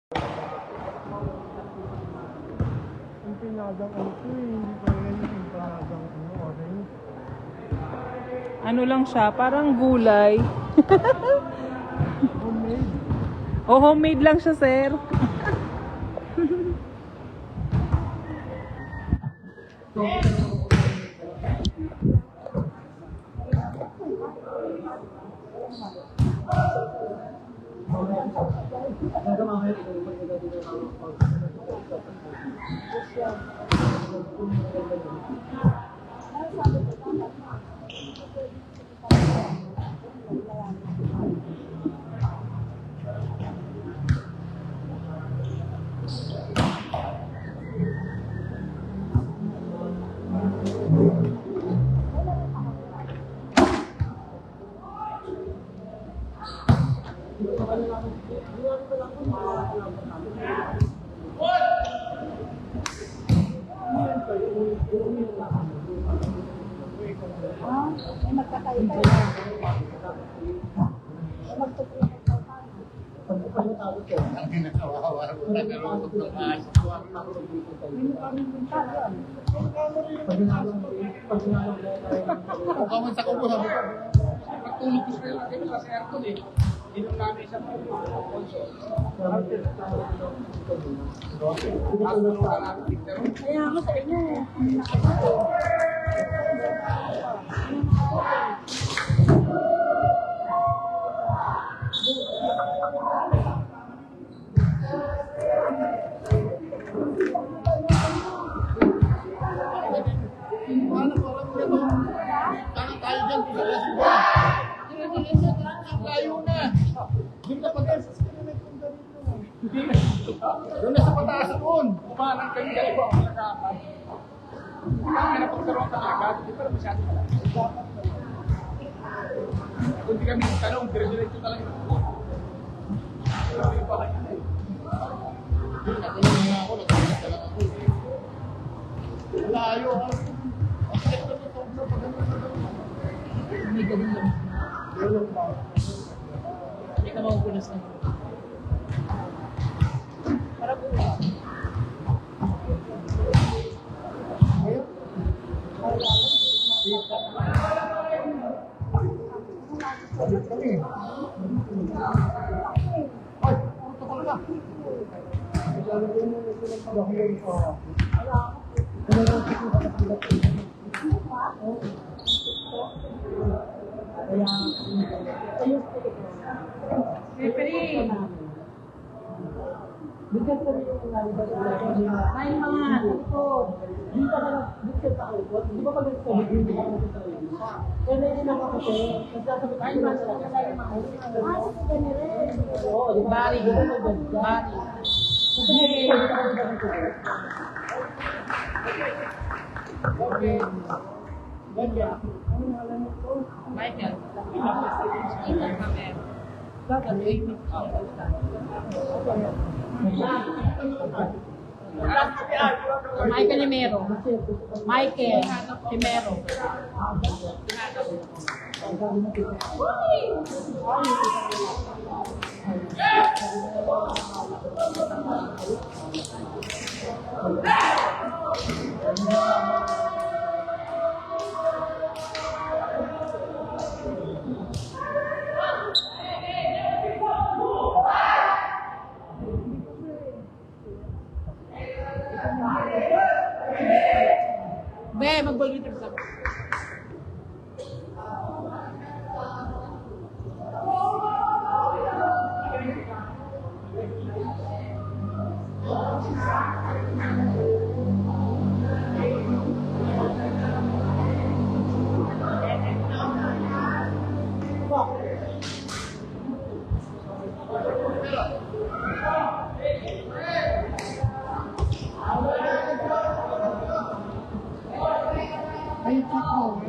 Yung pinagang ano to eh, hindi pa rin yung pinagang ano, orange. Ano lang siya, parang gulay. Homemade. Oh, homemade lang siya, sir. May magkakaiba. Ang ginagawa, nag-arotok ng aso. Kung kaman sa kubo, sabi ko, nagtulog ko sila lang kami kasi aircon eh. Inom namin sa console. Kaya ako sa inyo. Tangan tayo dyan, pisalas mo. Ang layo na. Yung kapag doon na sa pataas doon. Kumanang kayo dahil po ang malakapan. Kaya napagkaroon ka agad, hindi pa rin masyado malaki. Kung di kami tanong, dire-diretso talaga. Pero yung bahay na eh. Nakulong na ako, nagkakas na lang ako. Layo. Ang sakit na ito, pag ano na ito. Hindi ka din lang. Hindi ka makukulas na. Para buhay. Balik kami. Ay, puto ka na. Ay, mga likod. Dito ka na, dito sa likod. Di ba pag dito sa likod? Kaya na yun ang ako sa'yo. Nagsasabi tayo na sa Oo, di ba? Bari. Bari. Okay. Ganyan. Michael. Michael kami. Gagawin mo. Michael Himero. Michael Himero. Be, mag-volunteer sa Ay, ako.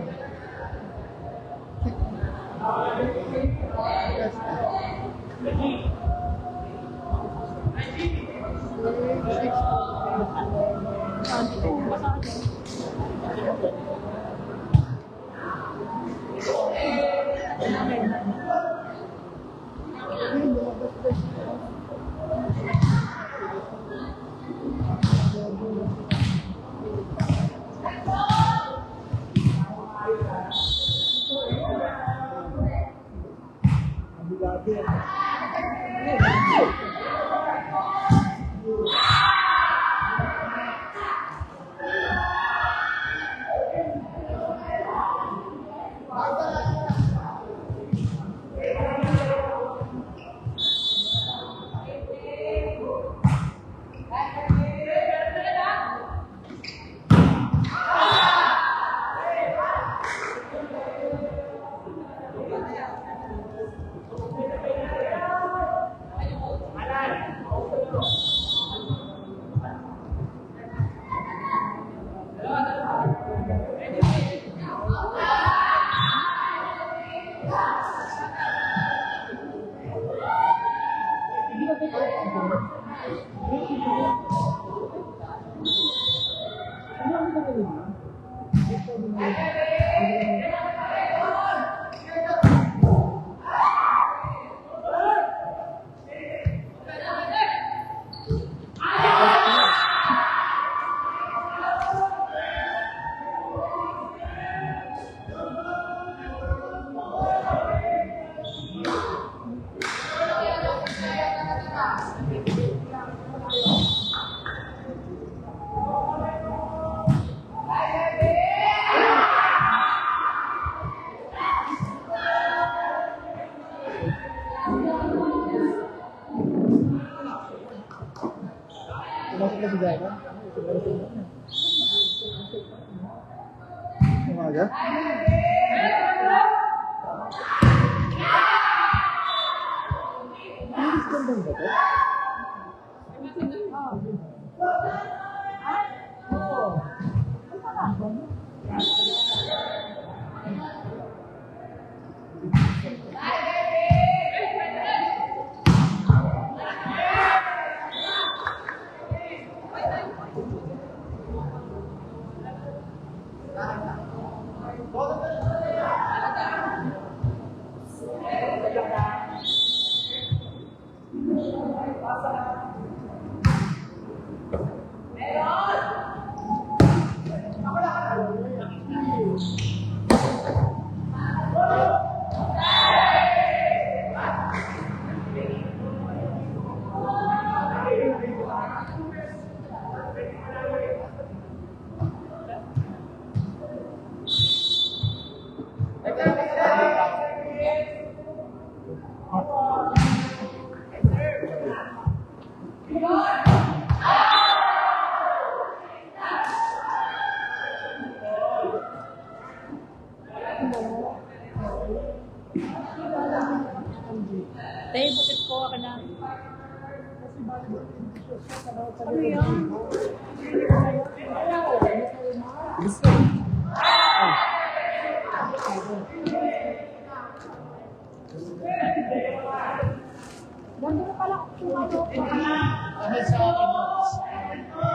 Pumasok na si Jana. Umaga? English gandang ba ito? Tayo, bukit ko ka na. Ano yan? Ganda na pala kung ano. Dahil sa akin yun.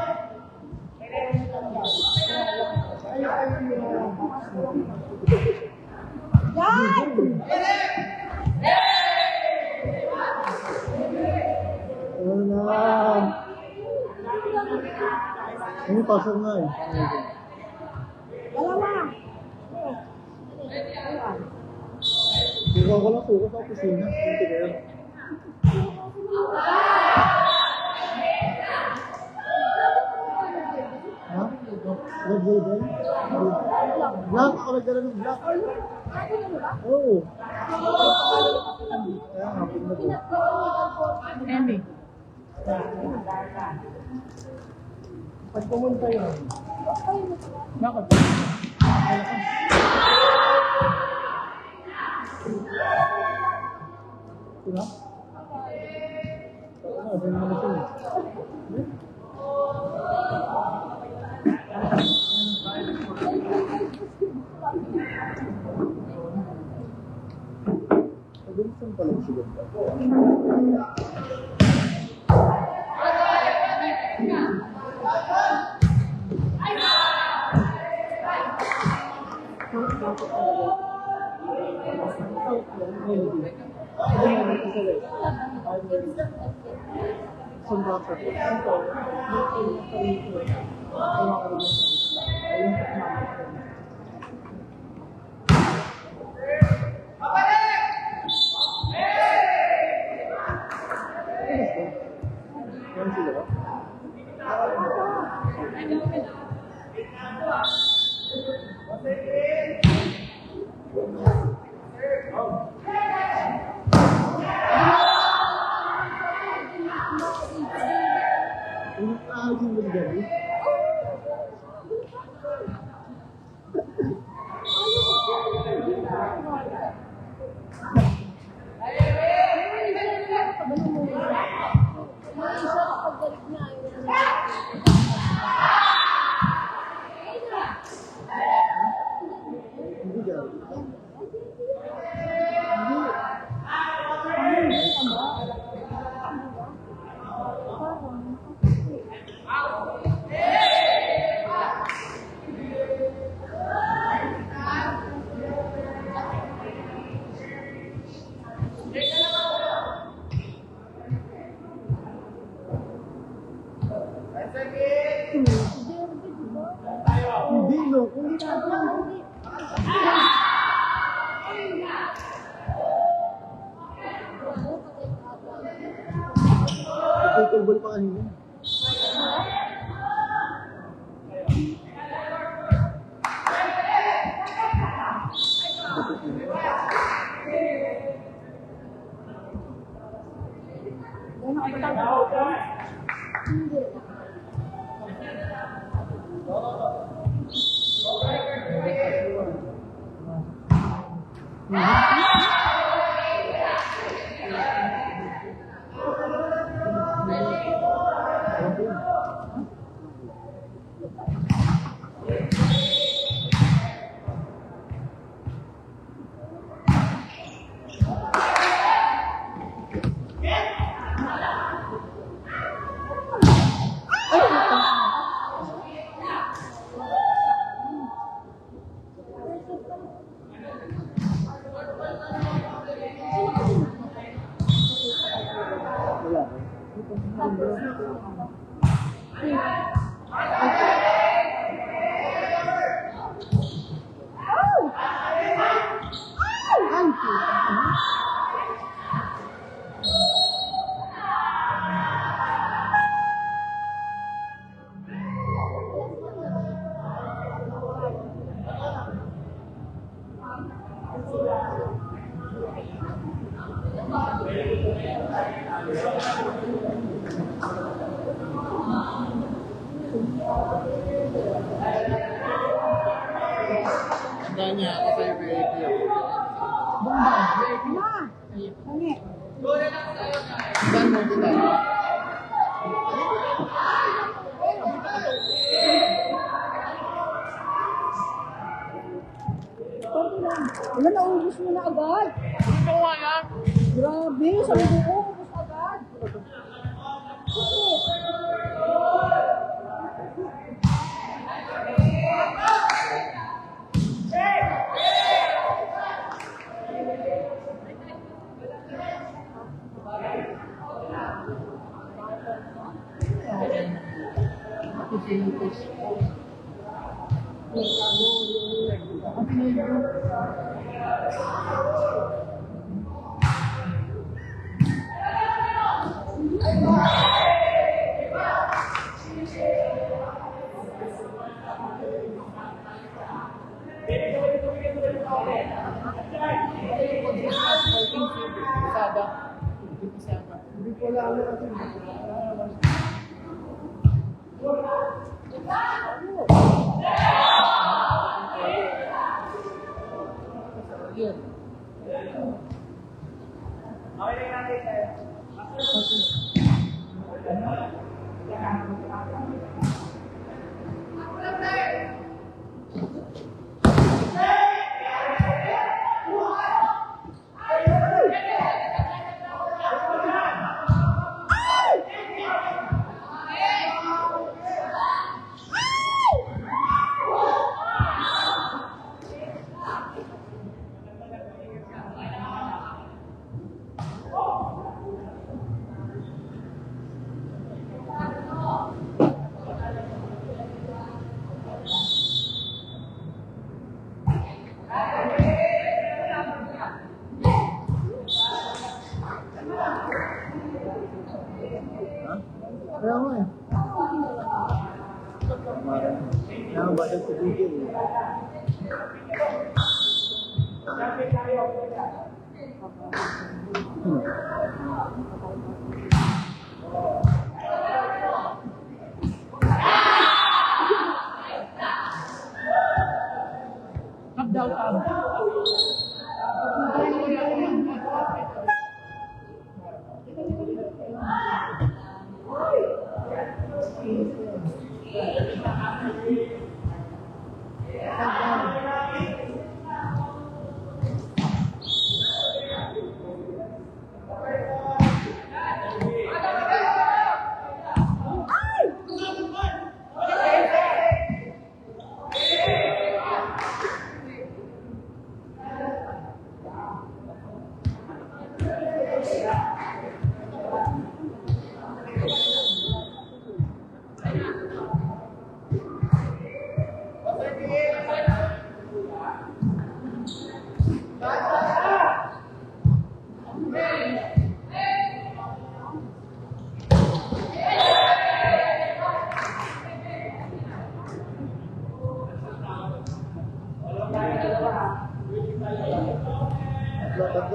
Ano na? Ano pasok na eh? Suka ko lang, suka sa opisina. Hindi kayo. Ha? Nag-blue Black? Ako nagdala ng black. Oo. Kaya nga, pinag- Emmy. Pag pumunta yun. Bakit? Sino? Ano, doon naman siya. Pag-ulisan pala siguro. Nino, kung hindi na tutulbol pa kanina. Tanya ako sa'yo VIP ako. Saan mo kita? Wala, naubos mo na agad. Ito nga yan. Grabe, sabi ko, ubos agad. Hindi ko alam kasi. Kaya mo eh. Kaya mo ba sa video eh.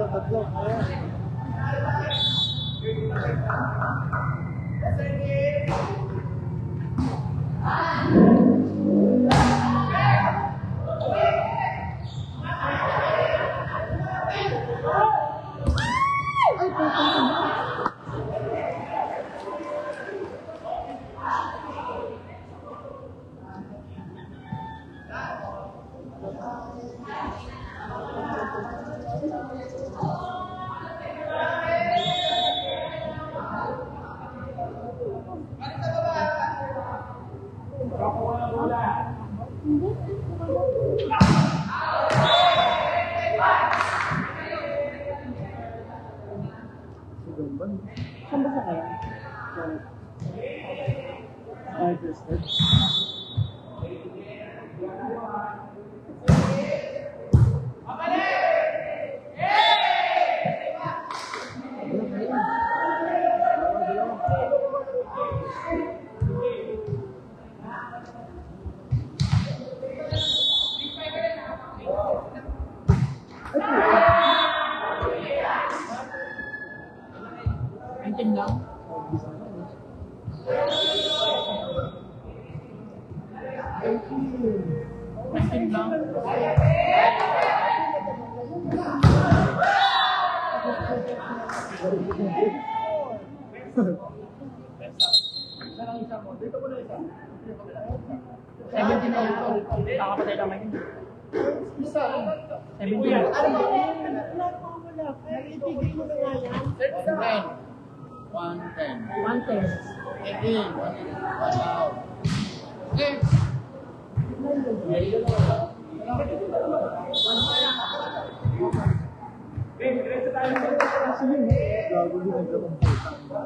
tatlo. Saan ba sa kaya? Ay, tested. Maintain lang. Maintain lang. Dito mo na isa. 17 na ito. Nakapatay lang ngayon. Isa. 17 na. Ten. 110. 110. Again. 1 out. Okay. Gago din ang gamang puta.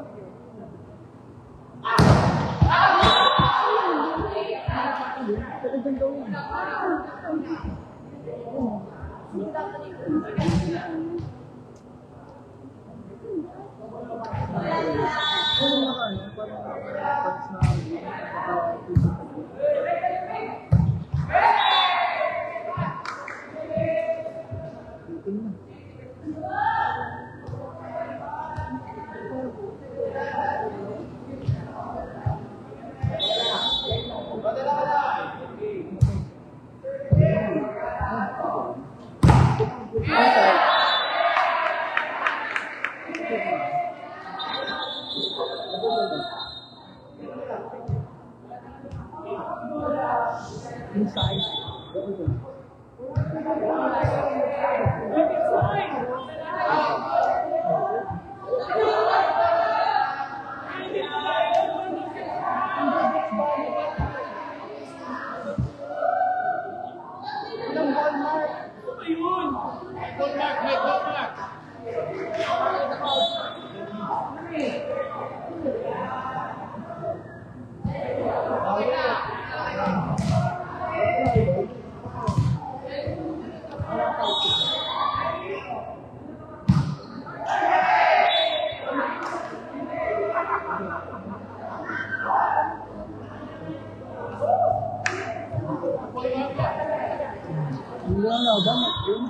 Wala, bangat yun.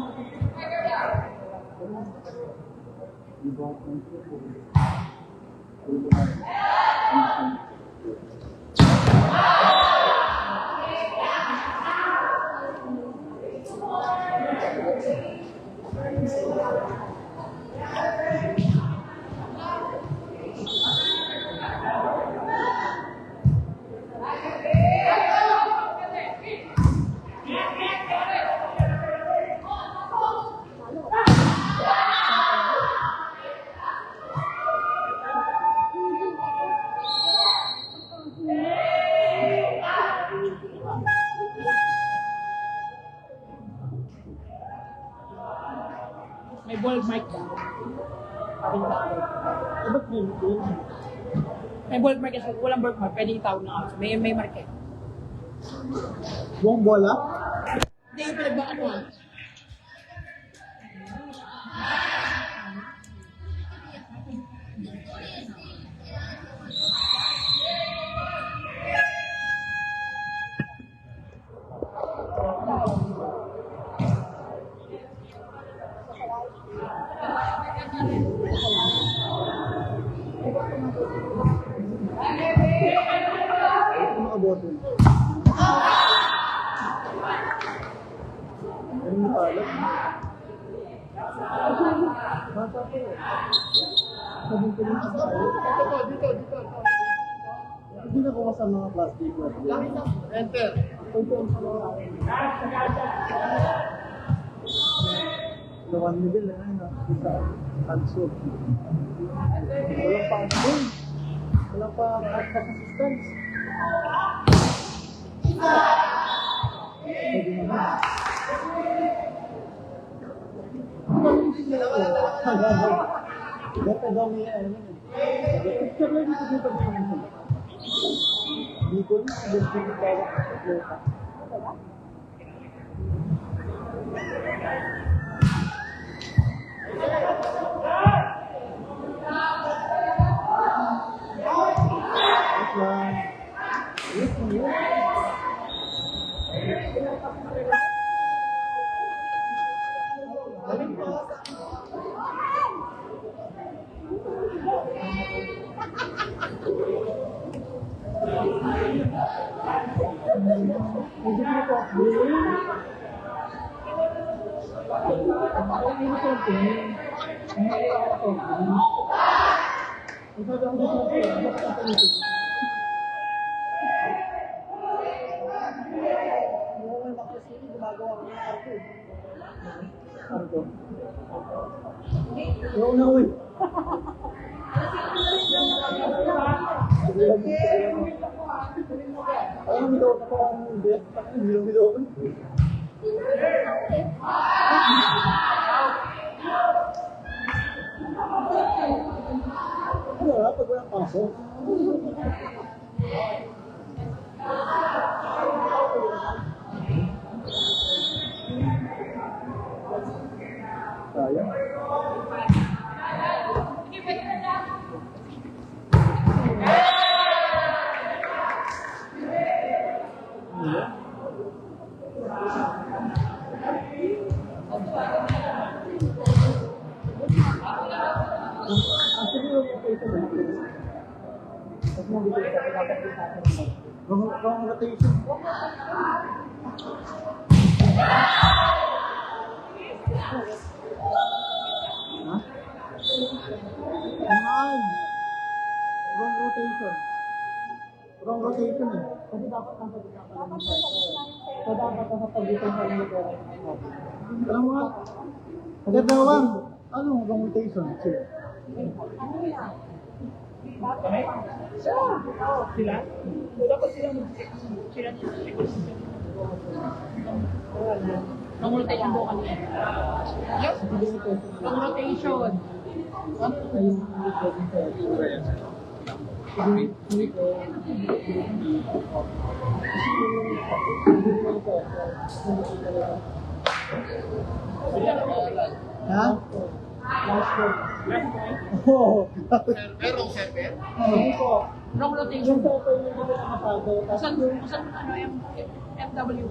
May ball mic ka. Ba't yun? May ball mic kasi walang ball mic. Pwede itawag na ako. May mic eh. Buong bola? Hindi, pinagbakan mo. dun. Ayun yung palat. Bata po eh. Sabi ko lang sa tayo. Dito. Hindi na kuha sa mga plastic. Enter. Lawan Miguel na yun. Isa. Hanso. Walang pa ano dun. Walang pa assistance. Pwede naman. Dapat daw may ano yun. Picture lang dito dito sa mga. Dito na, dito na bawat atleta. Pag walang pasok. Sayang. Wrong rotation. Huh? Naman! Wrong rotation. Wrong rotation eh. Kasi dapat ang pagkakalang siya. So dapat ang pagkakalang sa mga pera. Alam mo nga? Agad na wang. Ano wrong rotation? Sila? Dapat sila sila Long rotation po kami. Yes? Long rotation. Ha? Oo. Merong server. Long rotation. Yung photo yung hindi nakapado. Kusan MW.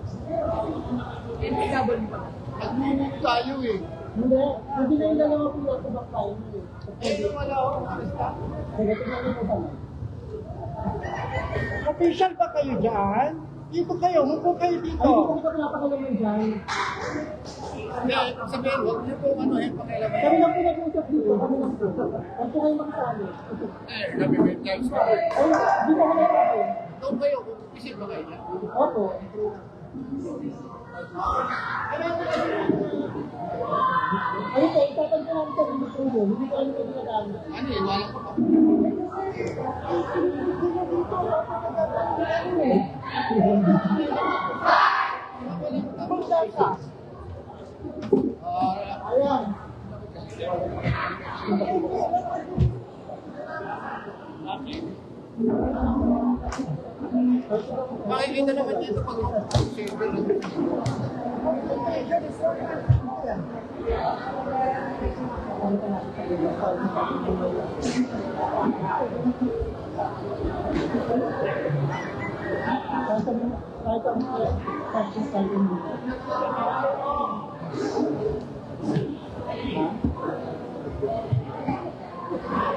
NPW pa. Nag-move tayo eh. Hindi na yung dalawa po yung tubak tayo. Eh, wala akong arista. Negative na yung utang. Official ba kayo dyan? Dito kayo, mupo kayo dito. Ay, hindi ko pinapakalaman dyan. Hindi, sabihin, huwag niyo po ano eh, pakialaman. Kami lang po nag-usap dito. Kami lang po. Huwag po kayo makasali. Eh, nabibig times na. Ay, di ko kami nakasali. Doon kayo, isip ba kayo niya? Opo. Ano po, itatanong ko namin sa video. Hindi ko alam kung ginagamit. Ano eh, wala ko pa. Ayan. Makikita naman dito pag silver.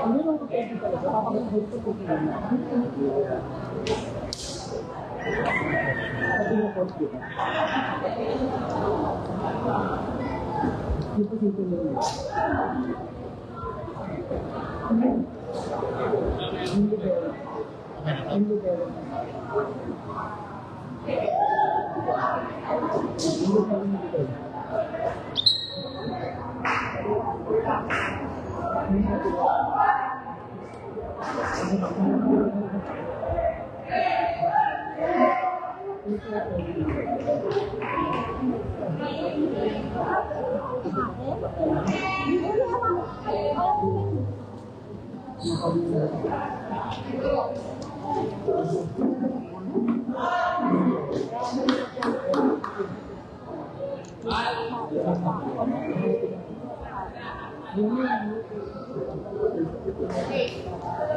Hindi mo ko talaga. Kapag Sabi mo po, di ba? Yung position mo yun. Yung libero.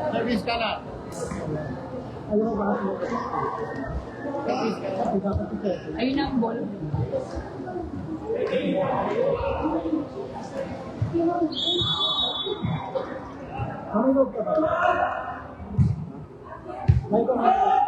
Service ka na. Alam mo ba ako? Ayun ang ball. Kami loob ka ba? May kumakas.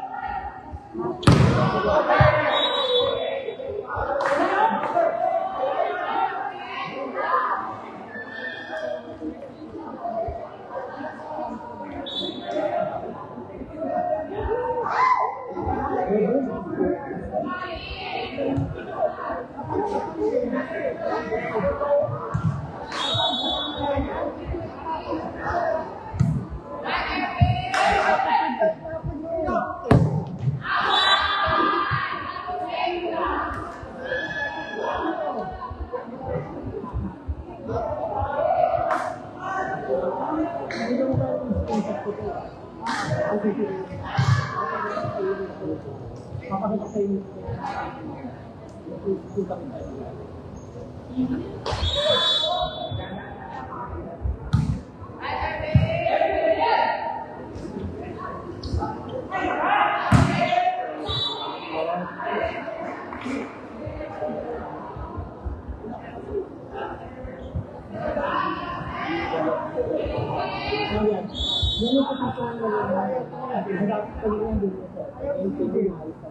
Papakita sa inyo. Yan yung posisyon na harap ko yung dito. Yung pinag-mahal ka.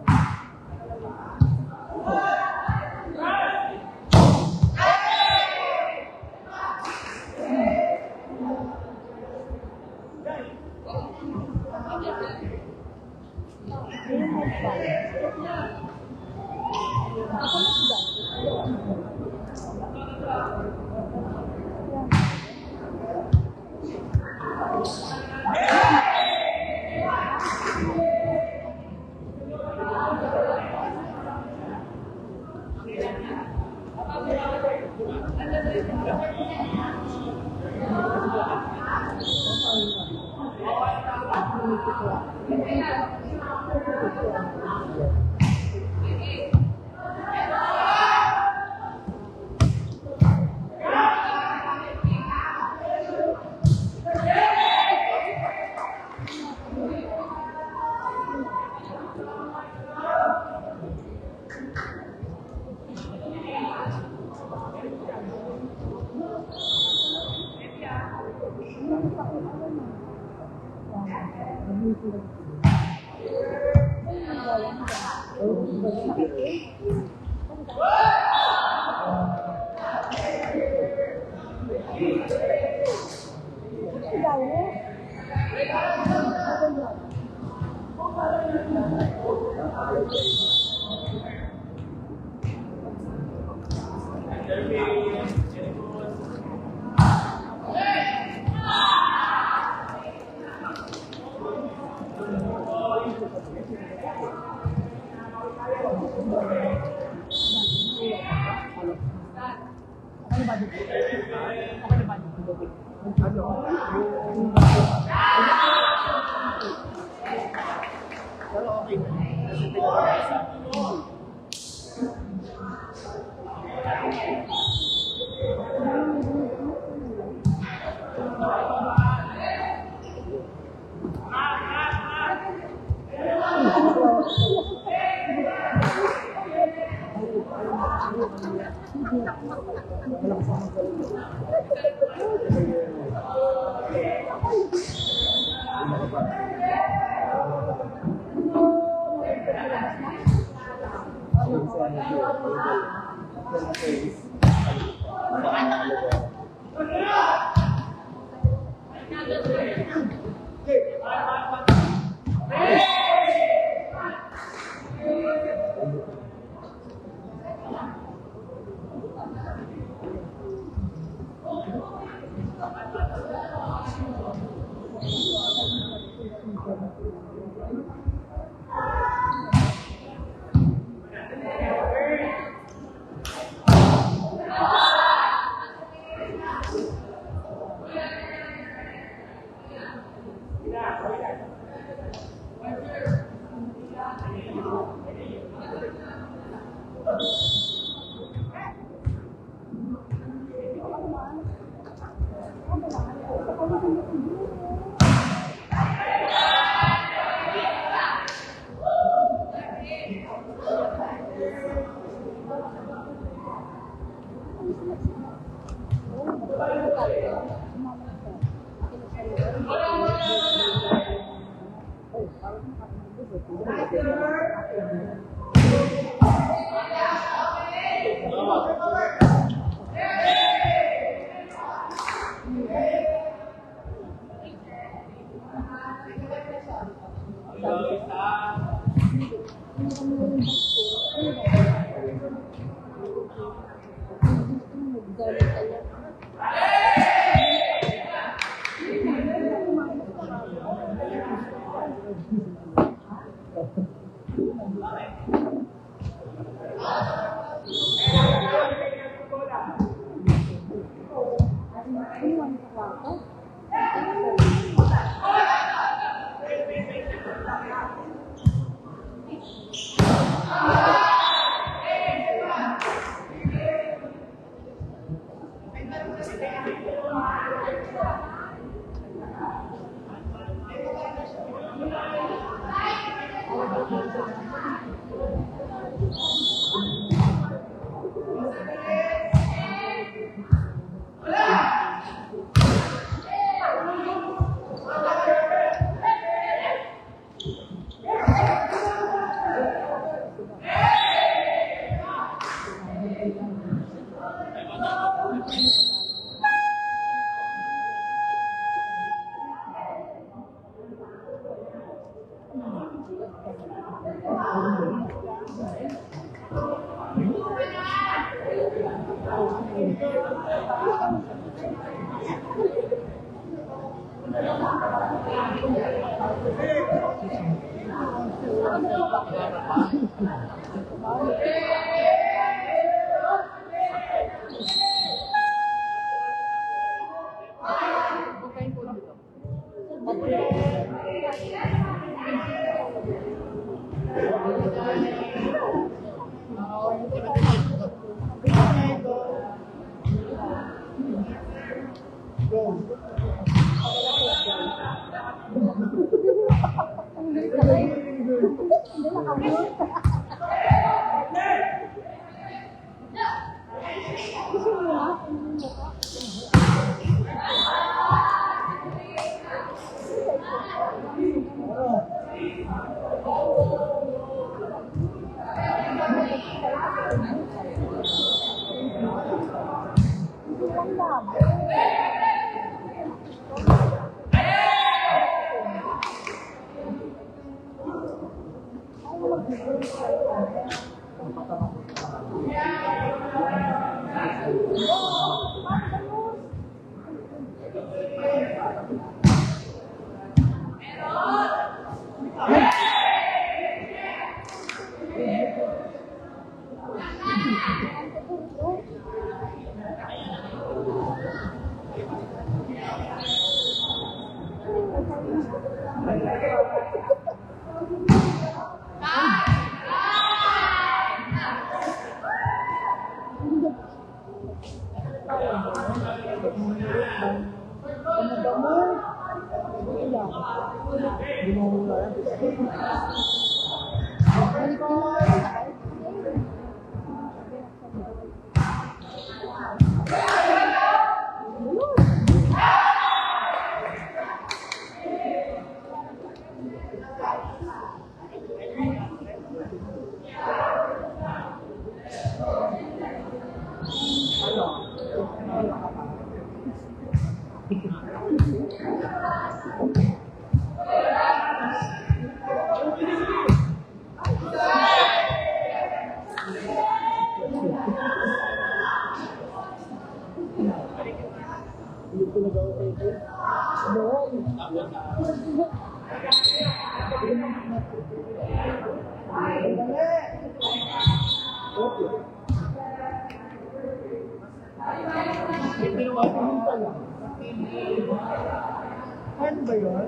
Ano ba yun?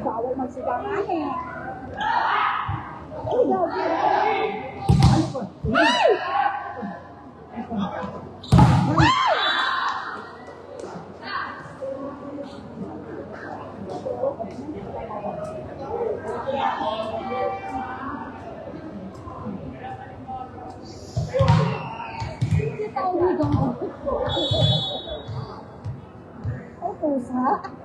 Bawal magsigangan eh. Oh, pusa.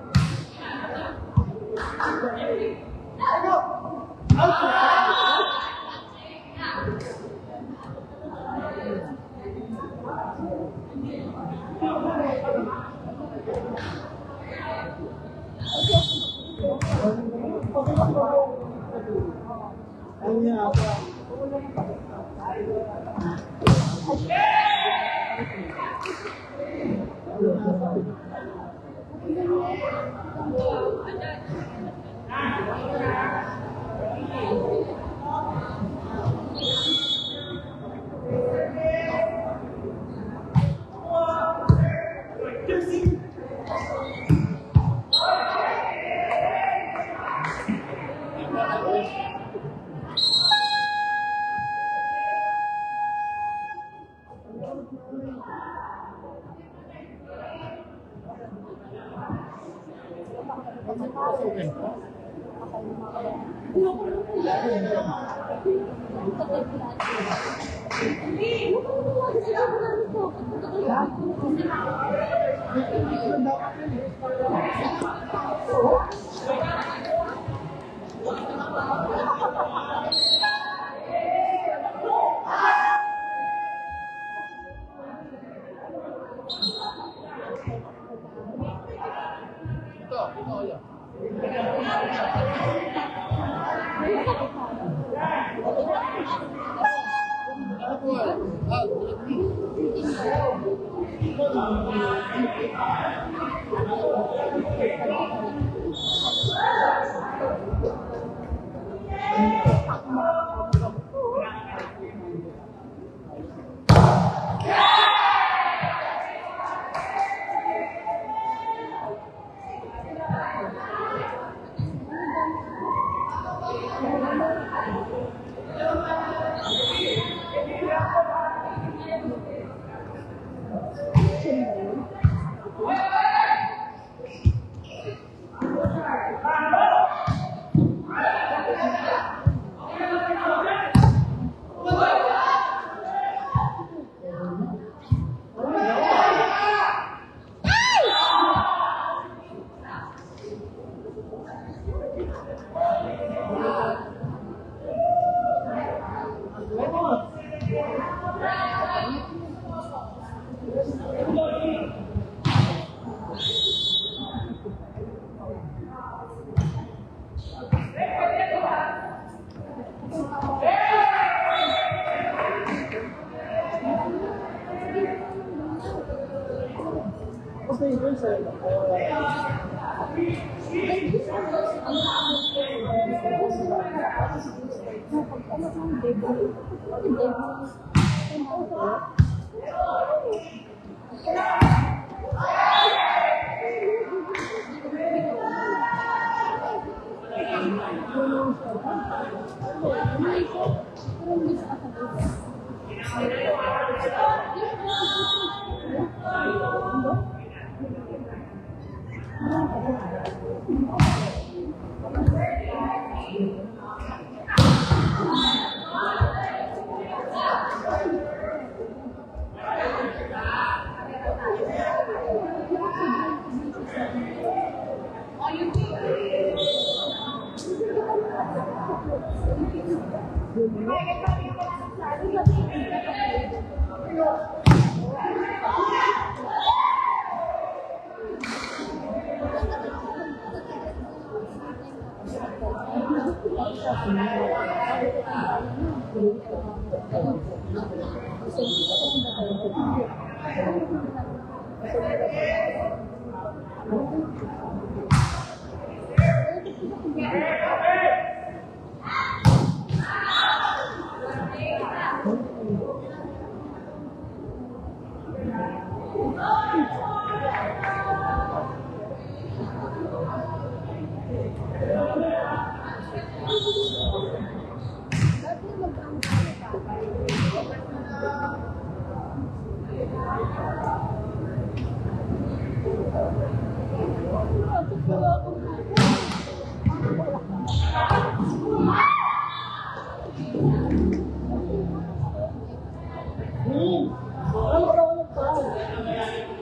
Thank you.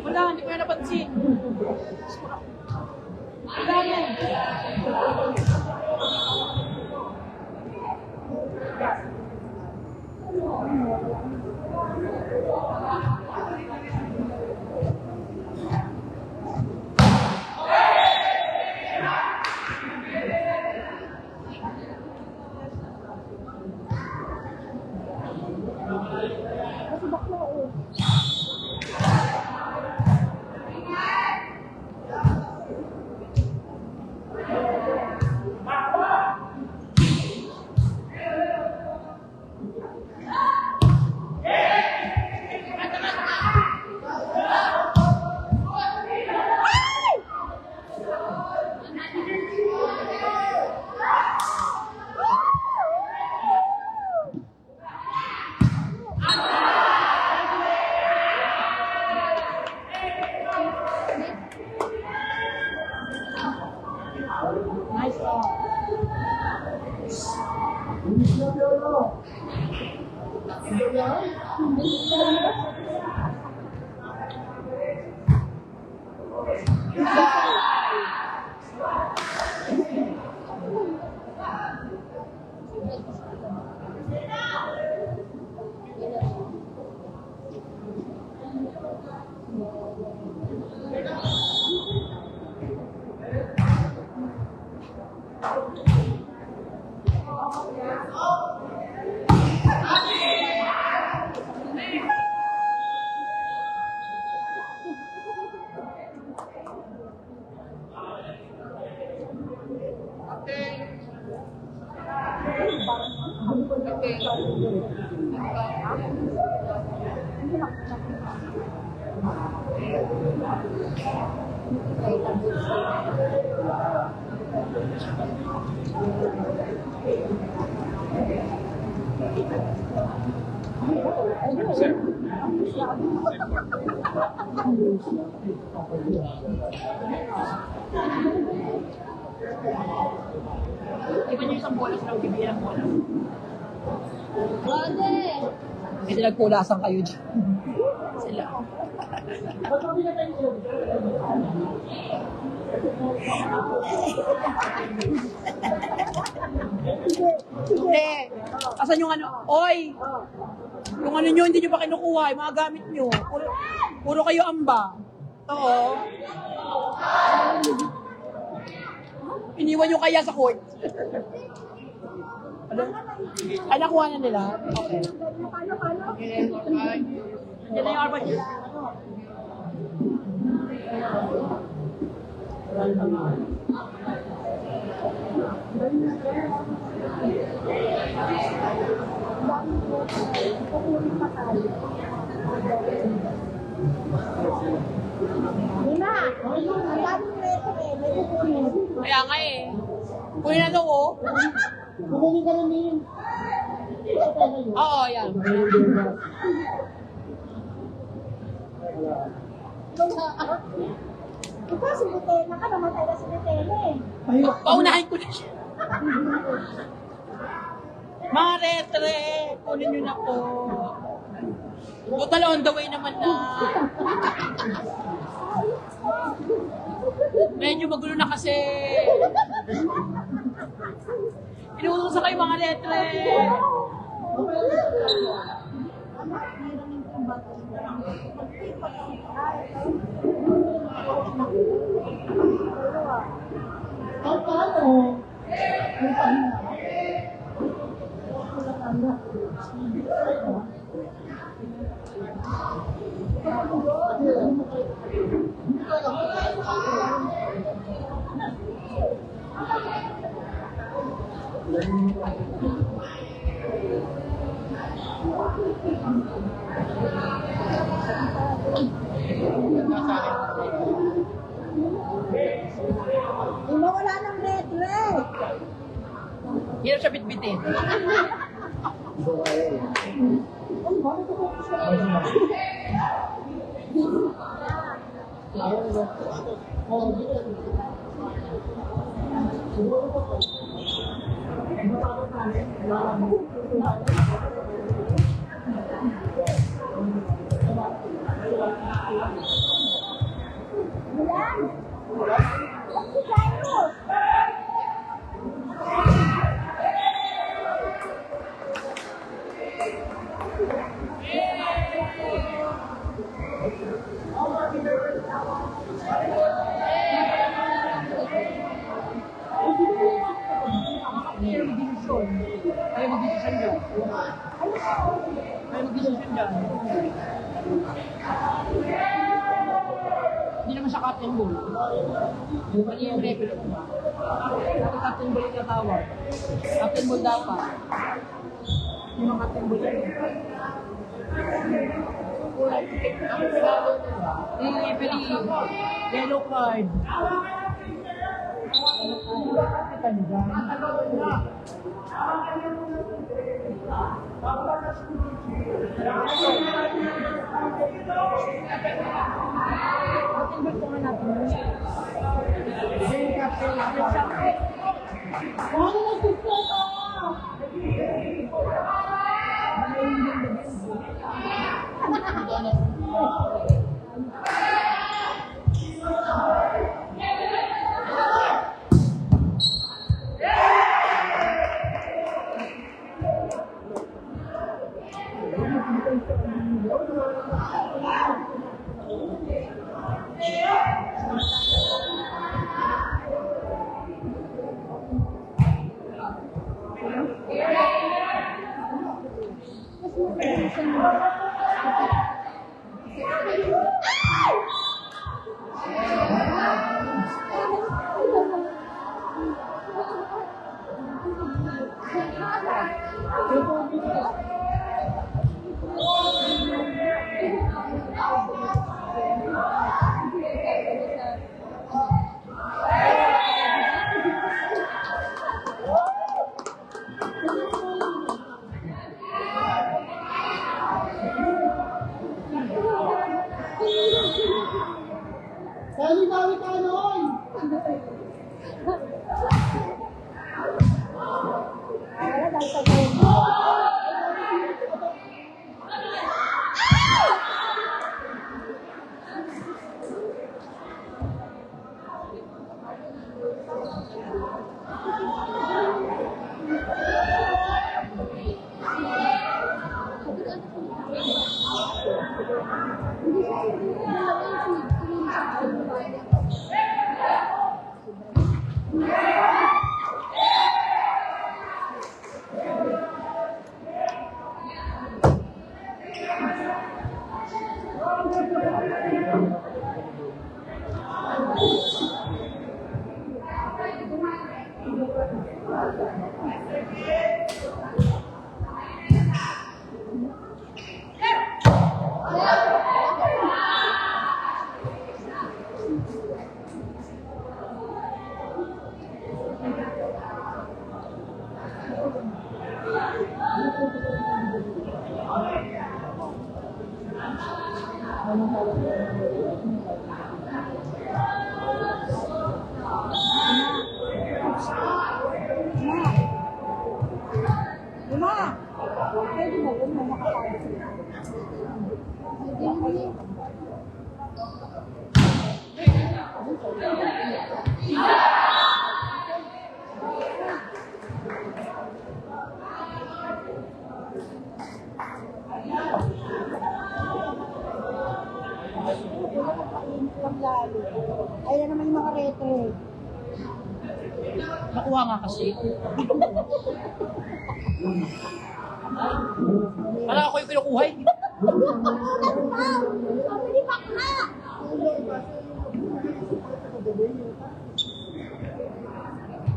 Wala, hindi ko na napansin. Wala na. Iba niyo isang bolas na bibigyan ng bolas. Kasi nagpulasan kayo dyan. Sila. Hindi. Asan yung ano? Oy! Yung ano nyo, hindi nyo pa kinukuha. Yung mga gamit nyo. Puro kayo amba. Oo. Iniwan nyo kaya sa court. Ano? Ay, nakuha na nila? Okay. Okay. Yan na yung arpa nyo. Kaya nga eh. Kunin na daw oh. Kukunin ka na niyo. Oo, yan. Ito, si Butena ka, namatay na si Butena eh. Paunahin ko na siya. Mga retre, kunin nyo na po. Total on the way naman na. Medyo magulo na kasi. Inuutosan kayo mga letre. Kahit paano, may pahinga. Wala ng red. Hirap siya bitbitin. Ayaw mag-decision dyan. Ayaw mag-decision dyan. Hindi naman siya captain ball. Mali yung referee. Ito captain ball yung tatawag. Captain ball dapat. Yung mga captain ball yan. Yung referee, yellow card. Kali-kali ka noon! Ayan naman yung mga retro. Nakuha nga kasi. Parang ako yung kinukuha eh. Pabili pa ka!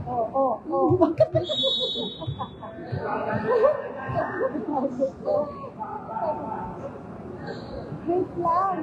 Oo. Wait lang.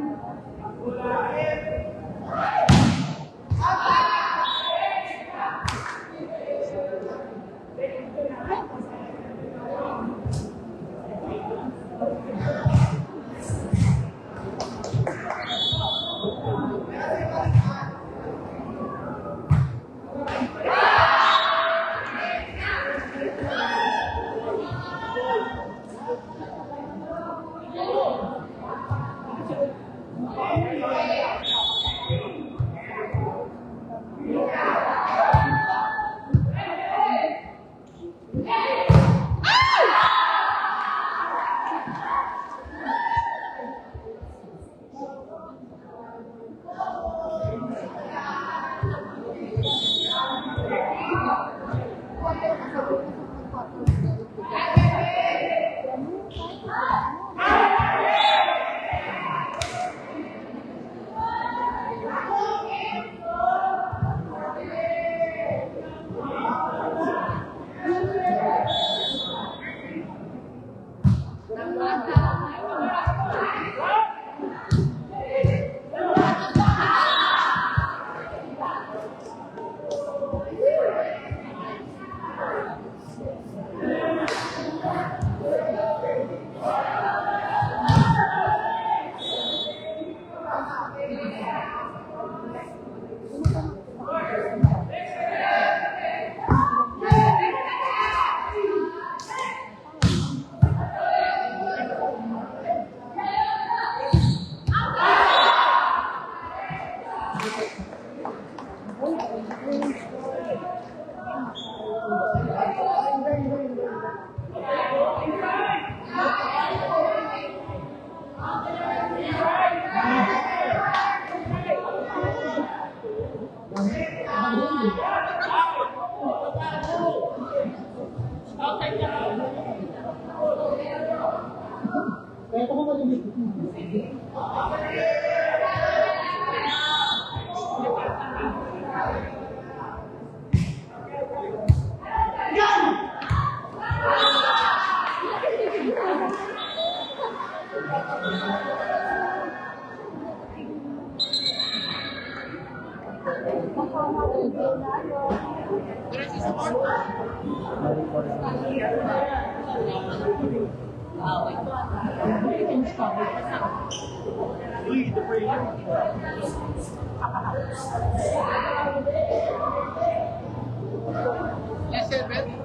Yes, sir, Ben.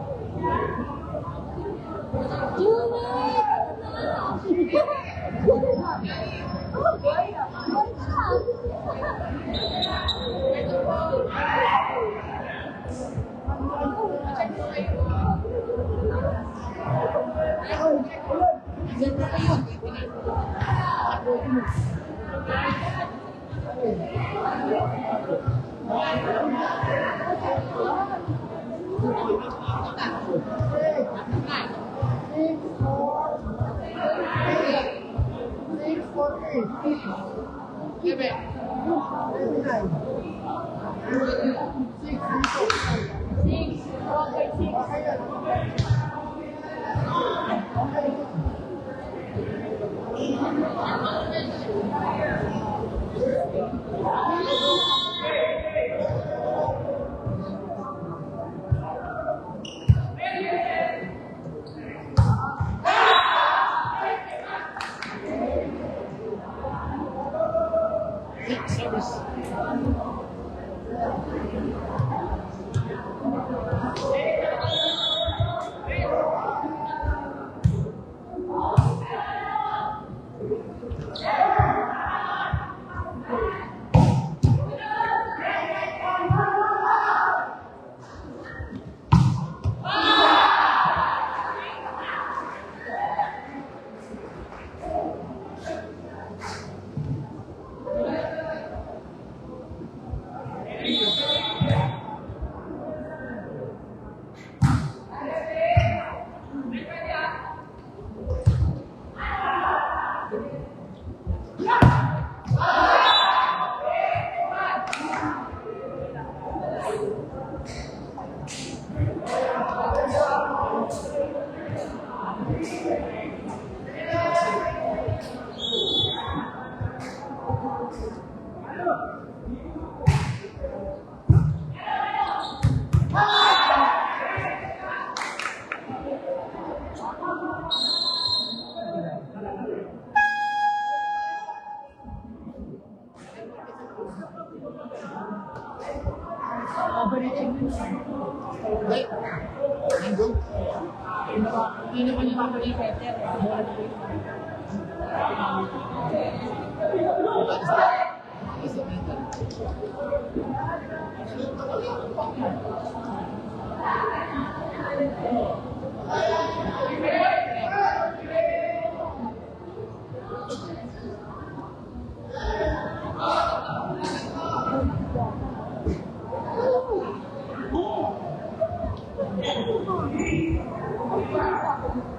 Hindi naman yung mga better.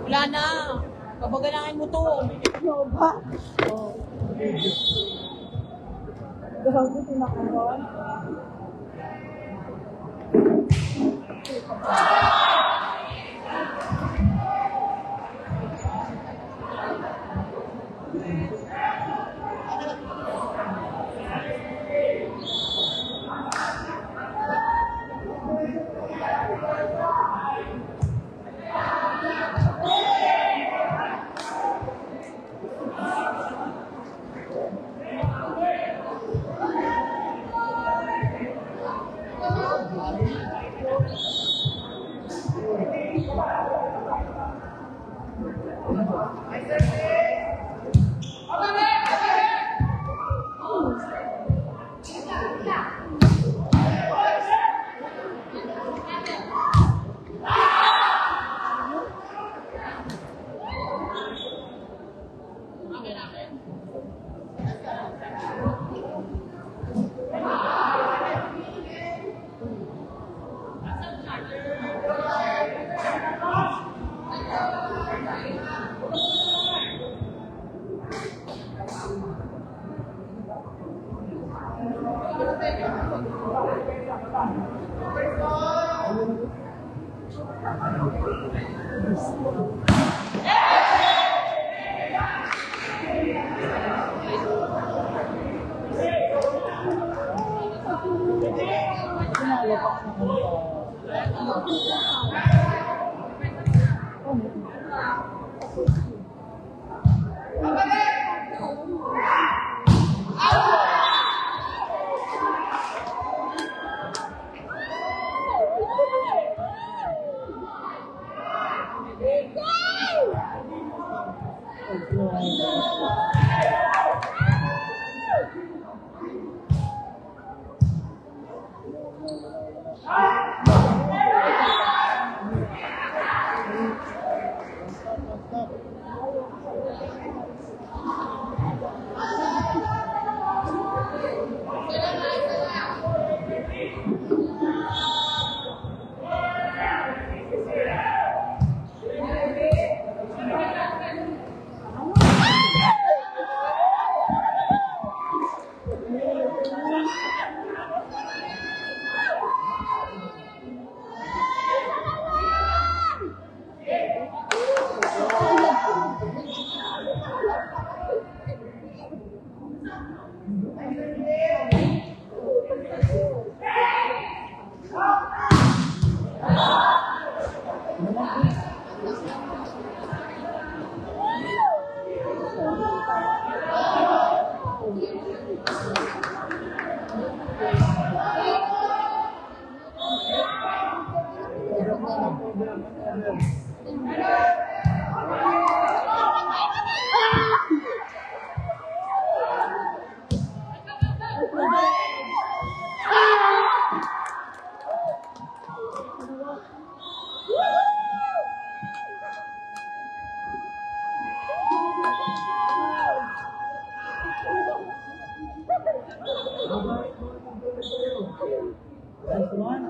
Wala na. Papagalangin mo to. Yoba. Gago, tinakaroon.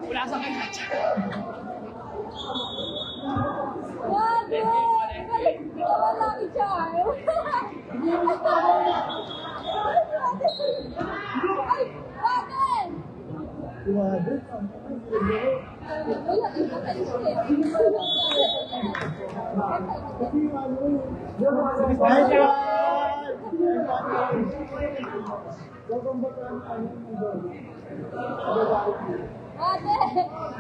Wala sa kanya. Wala! Wala ki Char! Ay! Bakit? Wala kang kakalis Ate!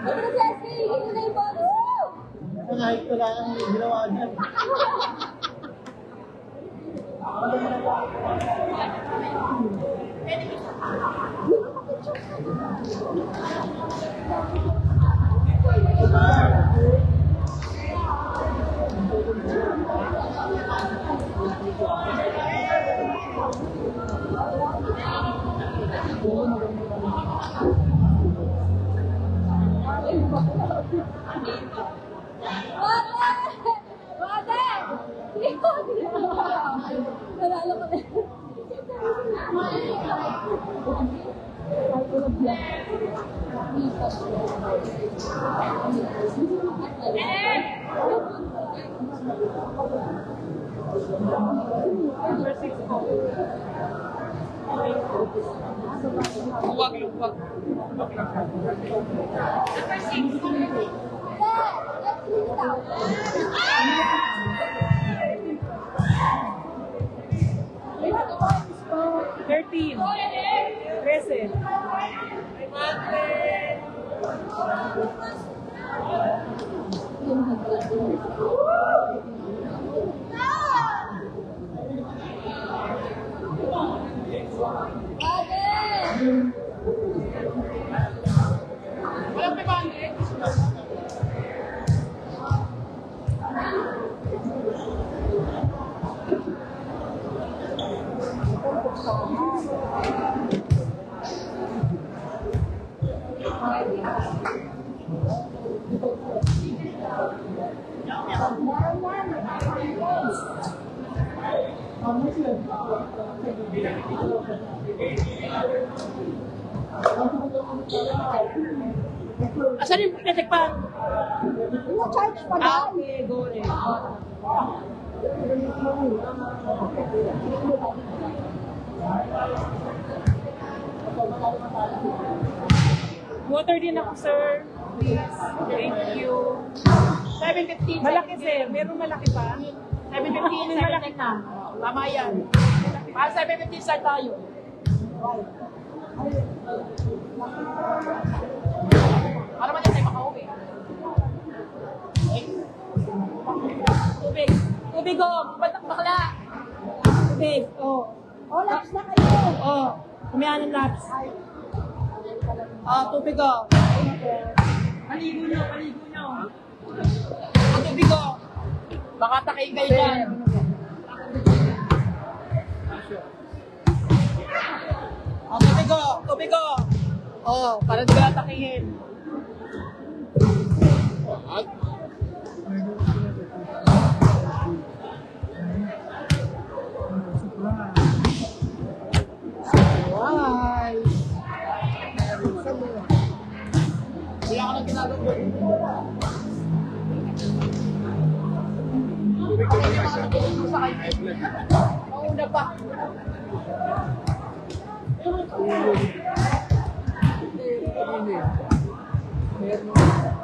Ito na Cesky! Ito na yung bonus mo! Kahit ko lang ang ginawa niya. Bate! Nanalo ka na. Luwag, luwag. Thirteen. 13. Walang may balik. Asan yung pinatikpan? Charge pa Ah, okay, go rin. Water din ako, sir. Please. Thank you. 7:15. Malaki, sir. Meron malaki pa? 7:15, may malaki na. Tama yan. Para 7:15 start tayo. Para man tayo makauwi. Tubig. Tubig, oh. Batak bakla. Tubig, oh. Oh, laps na kayo. Oh. Kumihan ng laps. Tubig, oh. Paligo nyo, paligo nyo. Tubig, oh. Baka takayin kayo dyan. Tubig, oh. Tubig, oh. Oh, para di ka takayin. Why? Wala ka nang ginagawa. Mauna pa. Meron.